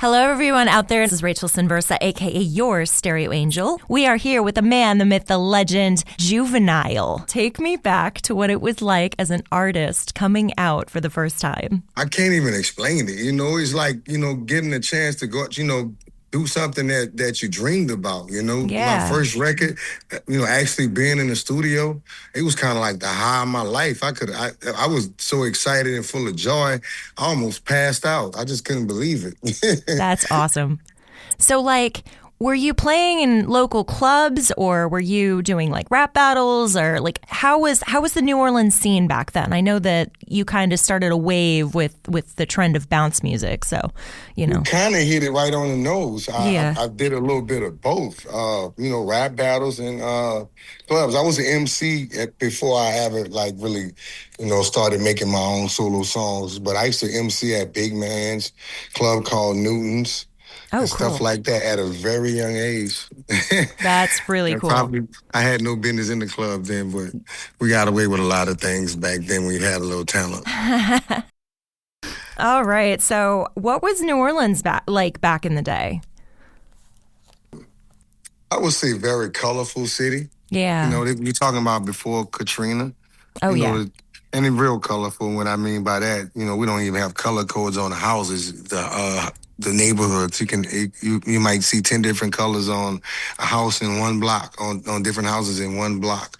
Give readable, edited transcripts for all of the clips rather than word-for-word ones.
Hello, everyone out there. This is Rachel Sinversa, a.k.a. your Stereo Angel. We are here with the man, the myth, the legend, Juvenile. Take me back to what it was like as an artist coming out for the first time. I can't even explain it. It's like, getting a chance to go, do something that you dreamed about, Yeah. My first record, actually being in the studio, it was kind of like the high of my life. I was so excited and full of joy, I almost passed out. I just couldn't believe it. That's awesome. So, were you playing in local clubs, or were you doing rap battles, or how was the New Orleans scene back then? I know that you kind of started a wave with the trend of bounce music, so You kind of hit it right on the nose. I did a little bit of both, rap battles and clubs. I was an MC before I ever really, started making my own solo songs. But I used to MC at Big Man's club called Newton's. Oh, and cool. stuff like that at a very young age. That's really cool. I had no business in the club then, but we got away with a lot of things back then. We had a little talent. All right. So what was New Orleans back in the day? I would say very colorful city. Yeah. You're talking about before Katrina. Oh, yeah. And it's real colorful. What I mean by that, we don't even have color codes on the houses. The neighborhoods, you might see 10 different colors on a house in one block, on different houses in one block.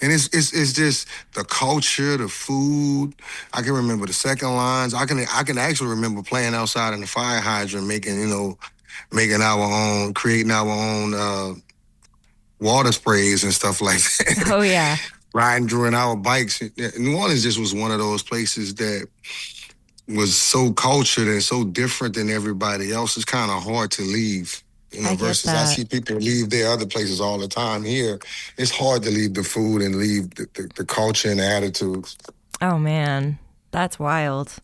And it's just the culture, the food. I can remember the second lines. I can actually remember playing outside in the fire hydrant, creating our own water sprays and stuff like that. Oh, yeah. Riding during our bikes. New Orleans just was one of those places that was so cultured and so different than everybody else. It's kind of hard to leave. Versus I see people leave their other places all the time. Here, it's hard to leave the food and leave the culture and the attitudes. Oh, man. That's wild.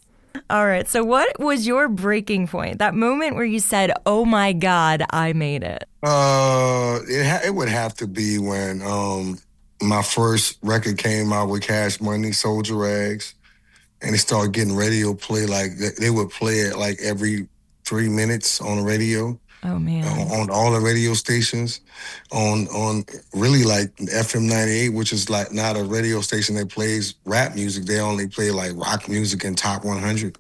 All right. So what was your breaking point? That moment where you said, oh, my God, I made it. It would have to be when my first record came out with Cash Money, Soldier Rags. And they started getting radio play. They would play it every 3 minutes on the radio. Oh, man. On all the radio stations. On really FM 98, which is not a radio station that plays rap music. They only play rock music and top 100.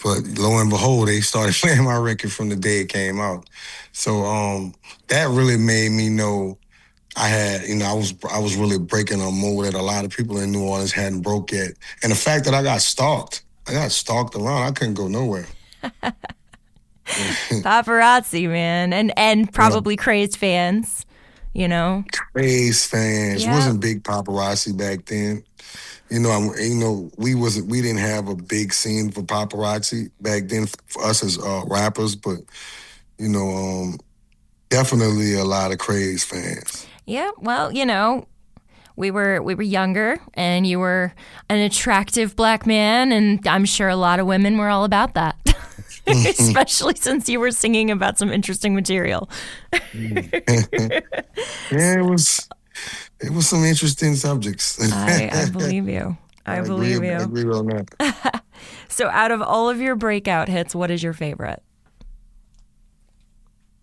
But lo and behold, they started playing my record from the day it came out. So that really made me know I had, I was really breaking a mold that a lot of people in New Orleans hadn't broke yet. And the fact that I got stalked around, I couldn't go nowhere. Paparazzi, man. And probably crazed fans, Crazed fans. Yeah. Wasn't big paparazzi back then. We didn't have a big scene for paparazzi back then for us as rappers, but, definitely a lot of crazed fans. Yeah, well, we were younger, and you were an attractive black man, and I'm sure a lot of women were all about that, especially since you were singing about some interesting material. Yeah, it was some interesting subjects. I believe you. I believe you. I agree on that. So out of all of your breakout hits, what is your favorite?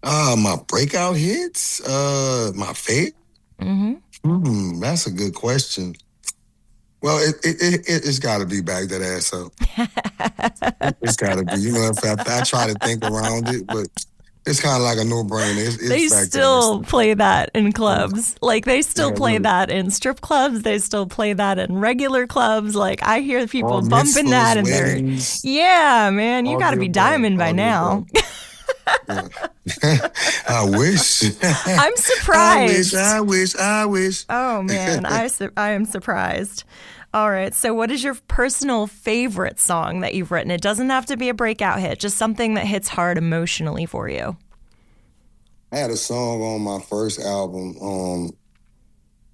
My breakout hits? My favorite? Mm-hmm. That's a good question. Well, it's got to be Back That Ass Up. It's got to be. If I try to think around it, but it's kind of like a no-brainer. They still play that in clubs. They still play that in strip clubs. They still play that in regular clubs. I hear people bumping that in there. Yeah, man, you got to be diamond by now. I wish. I'm surprised. I wish. Oh, man, I am surprised. All right, so what is your personal favorite song that you've written? It doesn't have to be a breakout hit, just something that hits hard emotionally for you. I had a song on my first album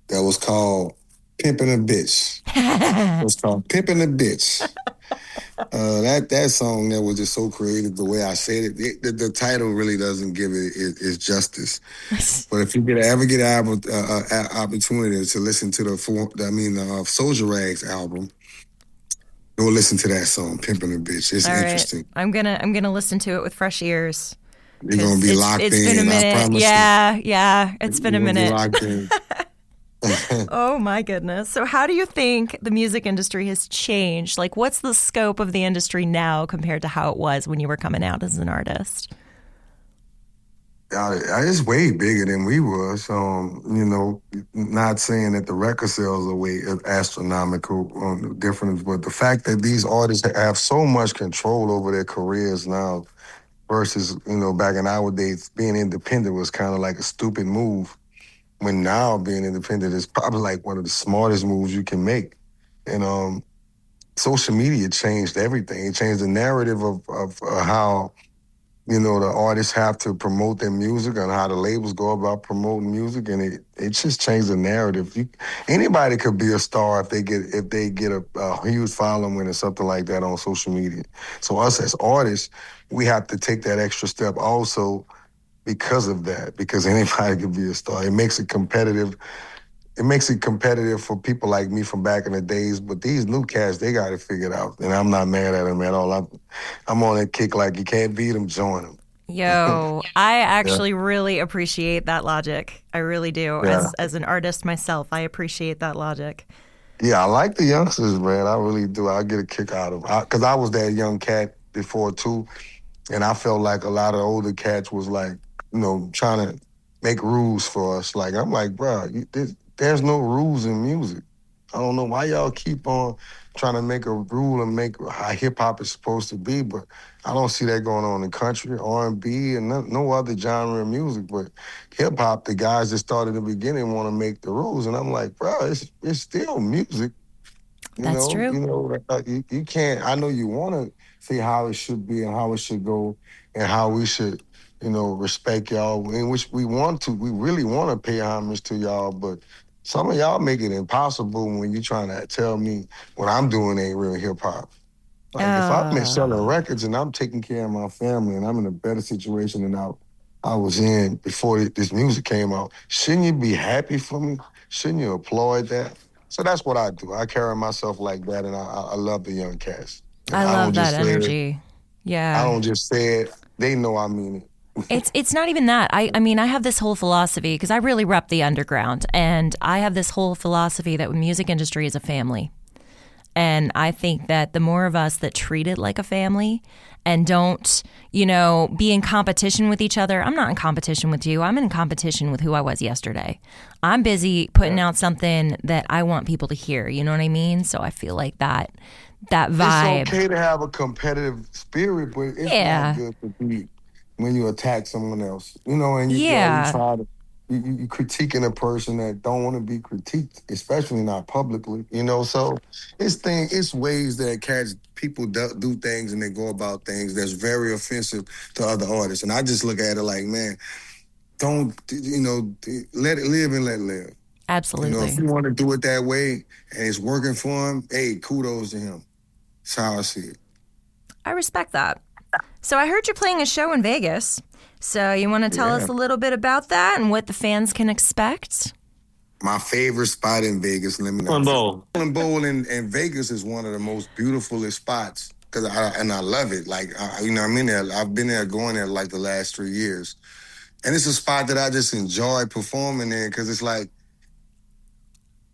that was called Pimpin' a Bitch. It was called Pimpin' a Bitch. That song that was just so creative, the way I said it. The title really doesn't give it its justice. But if you ever get an opportunity to listen to the Soldier Rags album, Go listen to that song, "Pimpin' a Bitch." It's All right. interesting. I'm gonna listen to it with fresh ears You're gonna because be locked it's been a in. I minute. promise you. Yeah, yeah, it's been a You're gonna be minute. locked in. Oh my goodness. So how do you think the music industry has changed? Like what's the scope of the industry now compared to how it was when you were coming out as an artist? It's way bigger than we was. Not saying that the record sales are way astronomical difference, but the fact that these artists have so much control over their careers now versus, back in our days, being independent was kind of like a stupid move. When now being independent is probably like one of the smartest moves you can make. And social media changed everything. It changed the narrative of how the artists have to promote their music and how the labels go about promoting music, and it just changed the narrative. Anybody could be a star if they get a huge following or something like that on social media. So us as artists, we have to take that extra step also because of that, because anybody could be a star. It makes it competitive for people like me from back in the days, but these new cats, they got it figured out, and I'm not mad at them at all. I'm on that kick like you can't beat them, join them. Yo, I Yeah. actually really appreciate that logic. I really do. Yeah. As an artist myself, I appreciate that logic. Yeah, I like the youngsters, man. I really do. I get a kick out of them. Because I was that young cat before, too. And I felt like a lot of older cats was like, trying to make rules for us. Like, I'm like, bro, there's no rules in music. I don't know why y'all keep on trying to make a rule and make how hip hop is supposed to be, but I don't see that going on in country, R&B, and no other genre of music. But hip hop, the guys that started in the beginning want to make the rules, and I'm like, bro, it's still music. You That's know, true. you know, you can't. I know you want to see how it should be and how it should go, and how we should, respect y'all. In which we want to, we really want to pay homage to y'all, but some of y'all make it impossible when you trying to tell me what I'm doing ain't real hip hop. Like if I'm selling Uh, records and I'm taking care of my family and I'm in a better situation than I was in before this music came out, shouldn't you be happy for me? Shouldn't you applaud that? So that's what I do. I carry myself like that, and I love the young cats. And I I don't love that just say it. energy. I Yeah. don't just say it. They know I mean it. It's not even that. I mean, I have this whole philosophy because I really rep the underground, and I have this whole philosophy that the music industry is a family. And I think that the more of us that treat it like a family and don't, be in competition with each other. I'm not in competition with you. I'm in competition with who I was yesterday. I'm busy putting out something that I want people to hear. You know what I mean? So I feel like that It's vibe. okay to have a competitive spirit, but it's not Yeah. good to be when you attack someone else. And you Yeah. try to you critiquing a person that don't want to be critiqued, especially not publicly. So it's ways that people do things and they go about things that's very offensive to other artists, and I just look at it like, man, don't let it live and let it live. If Absolutely. you want to do it that way and it's working for him, hey, kudos to him. That's how I see it. I respect that. So I heard you're playing a show in Vegas. So you want to tell Yeah. us a little bit about that and what the fans can expect? My favorite spot in Vegas, let me One announce it. bowl. Bowl in Vegas is one of the most beautiful spots because I love it. Like, I'm in there. I've been there going there like the last 3 years. And it's a spot that I just enjoy performing in because it's like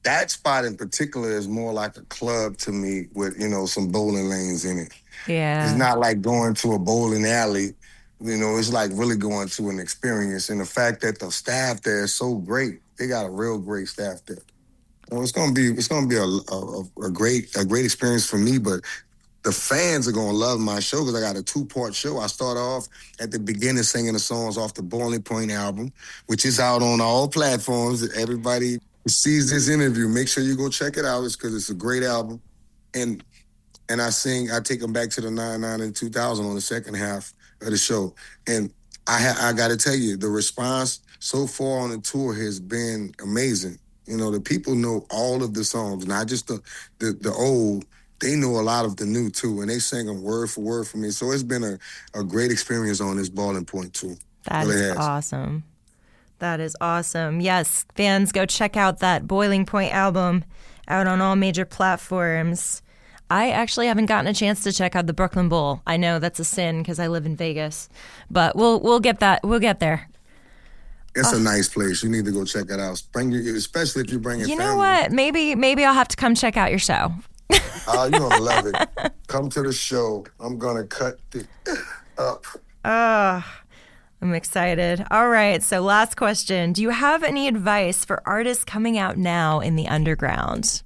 that spot in particular is more like a club to me with, some bowling lanes in it. It's Yeah. not like going to a bowling alley. It's like really going to an experience. And the fact that the staff there is so great, they got a real great staff there. Well, it's gonna be a great experience for me, but the fans are gonna love my show because I got a 2-part show. I start off at the beginning singing the songs off the Boiling Point album, which is out on all platforms. Everybody who sees this interview, make sure you go check it out. It's because it's a great album. And I take them back to the 99 and 2000 on the second half of the show. And I got to tell you, the response so far on the tour has been amazing. The people know all of the songs, not just the old. They know a lot of the new too, and they sing them word for word for me. So it's been a great experience on this Balling Point too. That Really is has. awesome. That is awesome. Yes, fans, go check out that Boiling Point album out on all major platforms. I actually haven't gotten a chance to check out the Brooklyn Bowl. I know that's a sin because I live in Vegas, but we'll get that. We'll get there. It's a nice place. You need to go check it out. Especially if you bring your You family. know what? Maybe I'll have to come check out your show. Oh, you're gonna love it. Come to the show. I'm gonna cut it up. I'm excited. All right, so last question. Do you have any advice for artists coming out now in the underground?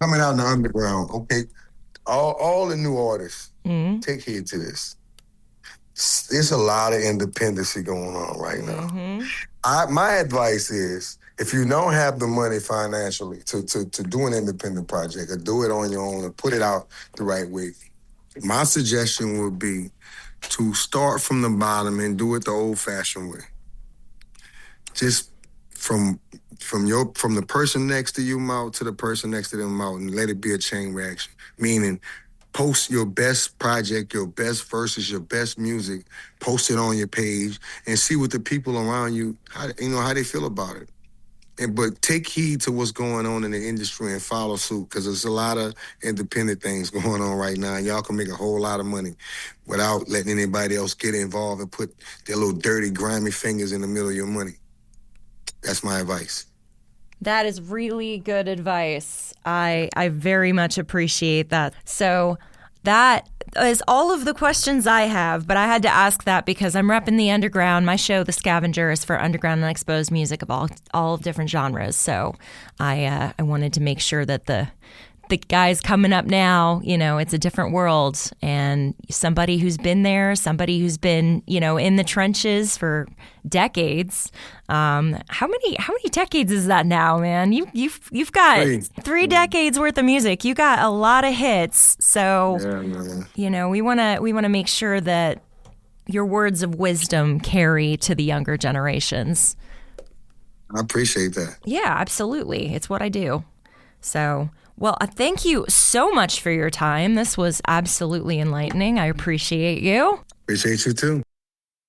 Coming out in the underground, okay. All the new artists, take heed to this. There's a lot of independency going on right now. My advice is, if you don't have the money financially to do an independent project or do it on your own or put it out the right way, my suggestion would be to start from the bottom and do it the old-fashioned way. Just from the person next to you mouth to the person next to them mouth, and let it be a chain reaction. Meaning, post your best project, your best verses, your best music, post it on your page, and see what the people around you, how they feel about it. But take heed to what's going on in the industry and follow suit, because there's a lot of independent things going on right now. Y'all can make a whole lot of money without letting anybody else get involved and put their little dirty, grimy fingers in the middle of your money. That's my advice. That is really good advice. I very much appreciate that. So that is all of the questions I have, but I had to ask that because I'm repping the underground. My show, The Scavenger, is for underground and exposed music of all different genres. So I wanted to make sure that the guys coming up now, it's a different world, and somebody who's been there, somebody who's been, in the trenches for decades. How many decades is that now, man? You've got three decades worth of music. You got a lot of hits. So, we want to make sure that your words of wisdom carry to the younger generations. I appreciate that. Yeah, absolutely. It's what I do. So, well, thank you so much for your time. This was absolutely enlightening. I appreciate you. Appreciate you too.